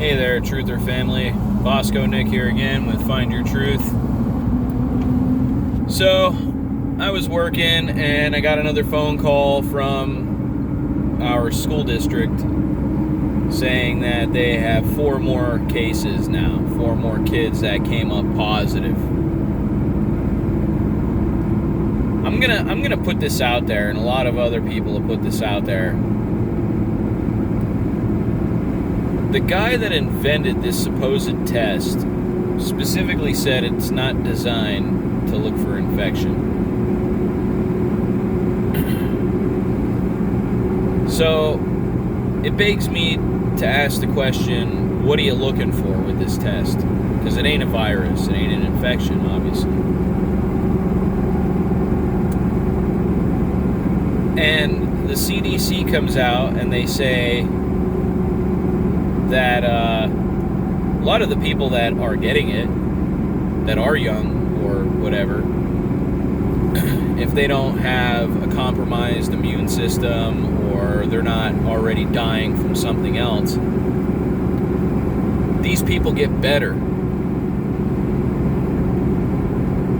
Hey there, Truther family. Bosco Nick here again with Find Your Truth. So, I was working and I got another phone call from our school district saying that they have 4 more cases now, 4 more kids that came up positive. I'm gonna put this out there, and a lot of other people have put this out there. The guy that invented this supposed test specifically said it's not designed to look for infection. So it begs me to ask the question, what are you looking for with this test? Because it ain't a virus, it ain't an infection, obviously. And the CDC comes out and they say that a lot of the people that are getting it, that are young or whatever, if they don't have a compromised immune system or they're not already dying from something else, these people get better.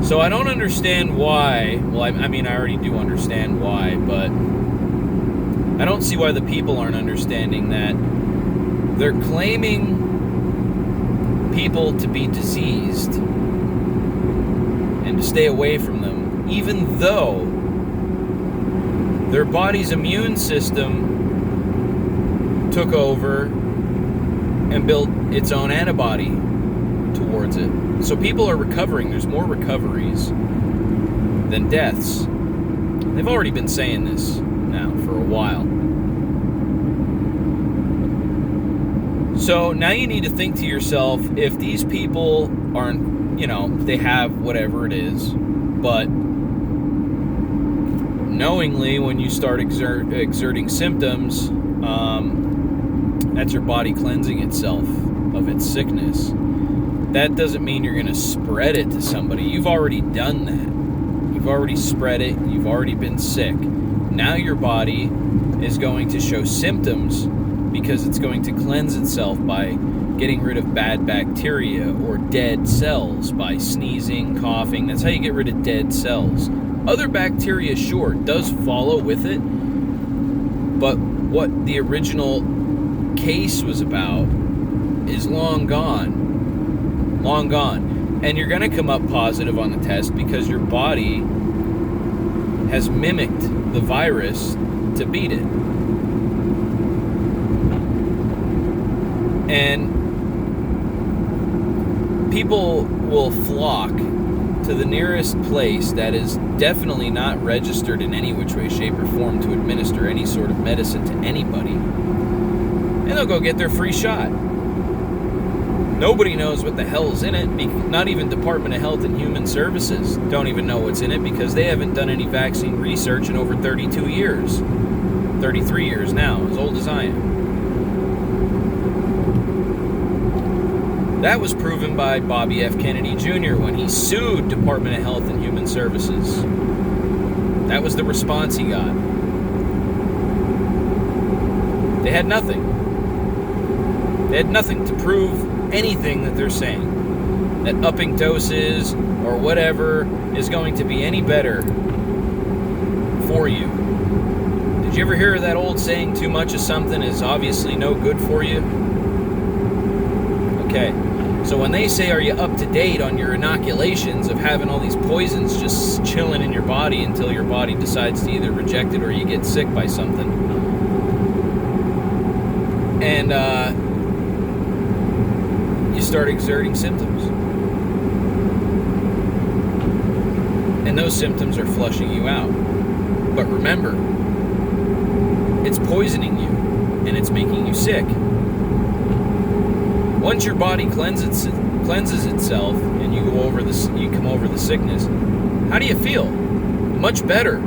So I don't understand why. Well, I mean, I already do understand why, but I don't see why the people aren't understanding that they're claiming people to be diseased and to stay away from them, even though their body's immune system took over and built its own antibody towards it. So people are recovering. There's more recoveries than deaths. They've already been saying this now for a while. So now you need to think to yourself, if these people aren't, they have whatever it is, but knowingly when you start exerting symptoms, that's your body cleansing itself of its sickness. That doesn't mean you're going to spread it to somebody. You've already done that. You've already spread it. You've already been sick. Now your body is going to show symptoms because it's going to cleanse itself by getting rid of bad bacteria or dead cells by sneezing, coughing. That's how you get rid of dead cells. Other bacteria, sure, does follow with it, but what the original case was about is long gone. Long gone. And you're going to come up positive on the test because your body has mimicked the virus to beat it. And people will flock to the nearest place that is definitely not registered in any which way, shape, or form to administer any sort of medicine to anybody. And they'll go get their free shot. Nobody knows what the hell's in it. Not even Department of Health and Human Services don't even know what's in it because they haven't done any vaccine research in over 32 years. 33 years now, as old as I am. That was proven by Bobby F. Kennedy Jr. when he sued Department of Health and Human Services. That was the response he got. They had nothing. They had nothing to prove anything that they're saying. That upping doses or whatever is going to be any better for you. Did you ever hear of that old saying, too much of something is obviously no good for you? Okay. So when they say, are you up to date on your inoculations of having all these poisons just chilling in your body until your body decides to either reject it or you get sick by something? And you start exerting symptoms. And those symptoms are flushing you out. But remember, it's poisoning you and it's making you sick. Once your body cleanses itself and you come over the sickness, how do you feel? Much better.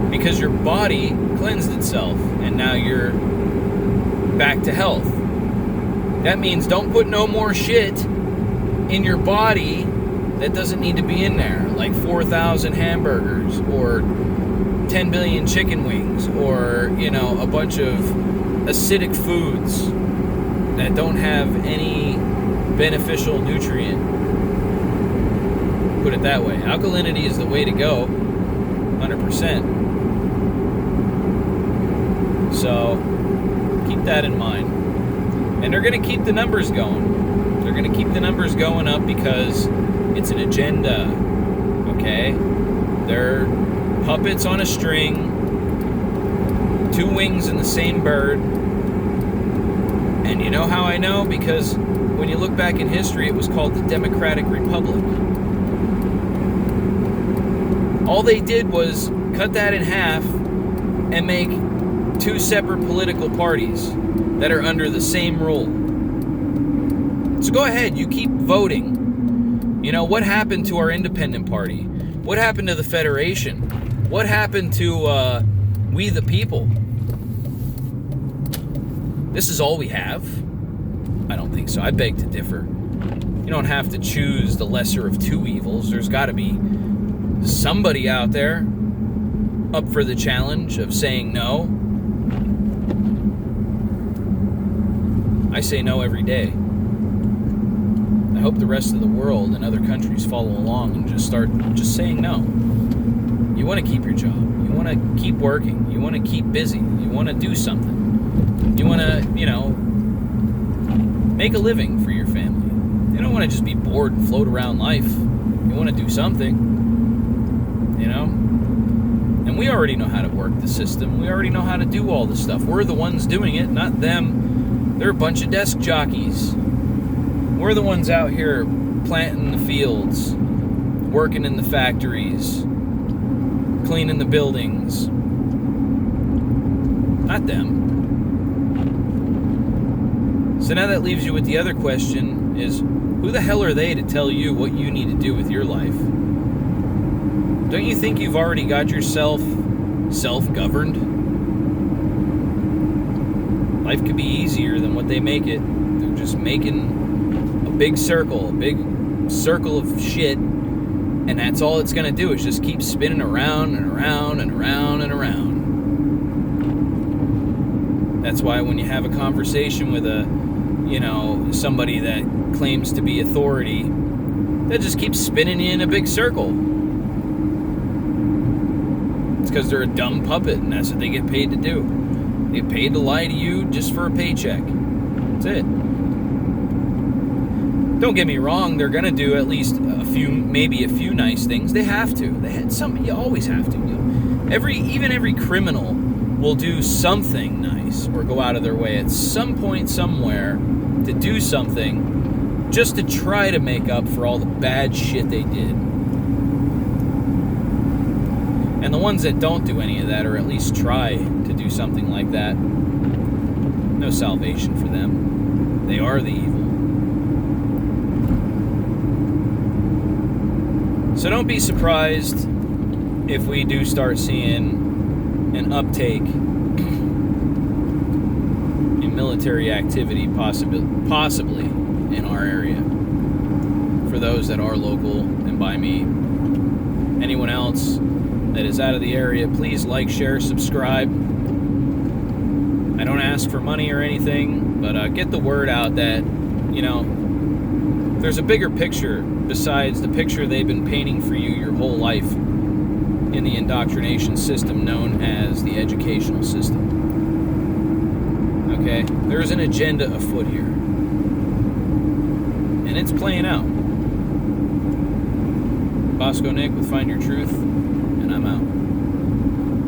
Because your body cleansed itself and now you're back to health. That means don't put no more shit in your body that doesn't need to be in there, like 4,000 hamburgers or 10 billion chicken wings or, a bunch of acidic foods. that don't have any beneficial nutrient. Put it that way. Alkalinity is the way to go, 100%. So keep that in mind. And they're going to keep the numbers going. They're going to keep the numbers going up because it's an agenda. Okay? They're puppets on a string, two wings in the same bird. And you know how I know? Because when you look back in history, it was called the Democratic Republic. All they did was cut that in half and make two separate political parties that are under the same rule. So go ahead, you keep voting. You know, what happened to our independent party? What happened to the Federation? What happened to we the people? This is all we have? I don't think so. I beg to differ. You don't have to choose the lesser of two evils. There's got to be somebody out there up for the challenge of saying no. I say no every day. I hope the rest of the world and other countries follow along and just start just saying no. You want to keep your job. You want to keep working. You want to keep busy. You want to do something. You want to, make a living for your family. You don't want to just be bored and float around life. You want to do something. And we already know how to work the system. We already know how to do all the stuff. We're the ones doing it, not them. They're a bunch of desk jockeys. We're the ones out here planting the fields, working in the factories, cleaning the buildings. Not them. So now that leaves you with the other question is, who the hell are they to tell you what you need to do with your life? Don't you think you've already got yourself self-governed? Life could be easier than what they make it. They're just making a big circle of shit, and that's all it's going to do is just keep spinning around and around and around and around. That's why when you have a conversation with somebody that claims to be authority, that just keeps spinning you in a big circle. It's because they're a dumb puppet, and that's what they get paid to do. They get paid to lie to you just for a paycheck. That's it. Don't get me wrong, they're going to do at least maybe a few nice things. They have to. You always have to. Even every criminal will do something nice or go out of their way at some point somewhere to do something just to try to make up for all the bad shit they did. And the ones that don't do any of that, or at least try to do something like that, no salvation for them. They are the evil. So don't be surprised if we do start seeing an uptake in military activity, possibly in our area. For those that are local and by me. Anyone else that is out of the area, please like, share, subscribe. I don't ask for money or anything, but get the word out that, there's a bigger picture besides the picture they've been painting for you your whole life in the indoctrination system known as the educational system. Okay? There's an agenda afoot here. And it's playing out. Bosco Nick with Find Your Truth, and I'm out.